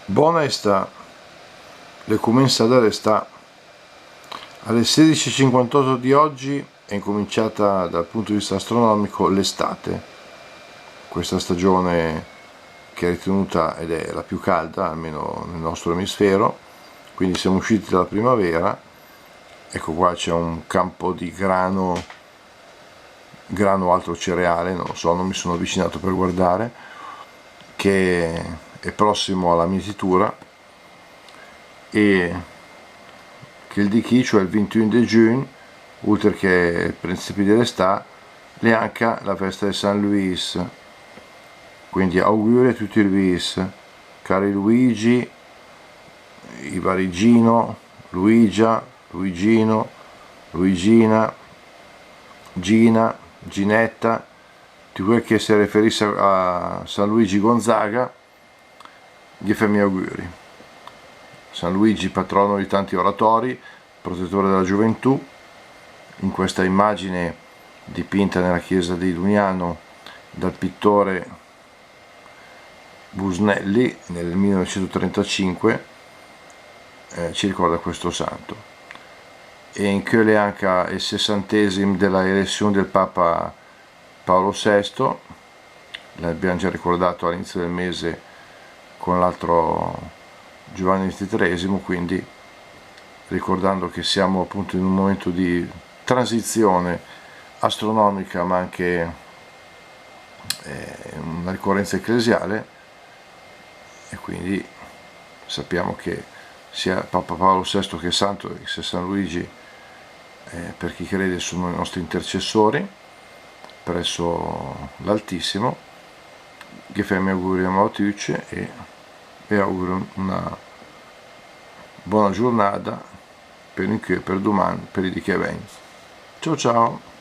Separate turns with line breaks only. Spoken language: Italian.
Buona sta, le comincia da restà. Alle 16:58 di oggi è incominciata dal punto di vista astronomico l'estate, questa stagione che è ritenuta ed è la più calda, almeno nel nostro emisfero, quindi siamo usciti dalla primavera. Ecco qua c'è un campo di grano o altro cereale, non lo so, non mi sono avvicinato per guardare, che è prossimo alla mietitura, e che il di qui, cioè il 21 di giugno, oltre che il principio dell'estate, è anche la festa di San Luis. Quindi auguri a tutti i Luis, cari Luigi, Ivarigino, Luigia, Luigino, Luigina, Gina, Ginetta, di quel che si riferisce a San Luigi Gonzaga, gli fammi auguri. San Luigi, patrono di tanti oratori, protettore della gioventù. In questa immagine dipinta nella chiesa di Lugnano dal pittore Busnelli nel 1935, ci ricorda questo santo. E in quelle anche il 60° della elezione del Papa Paolo VI, l'abbiamo già ricordato all'inizio del mese con l'altro Giovanni XXIII, quindi ricordando che siamo appunto in un momento di transizione astronomica, ma anche una ricorrenza ecclesiale, e quindi sappiamo che sia Papa Paolo VI che Santo che San Luigi, per chi crede, sono i nostri intercessori presso l'Altissimo. Che fammi auguri a tutti e auguro una buona giornata per domani, per i di che vengono. Ciao ciao!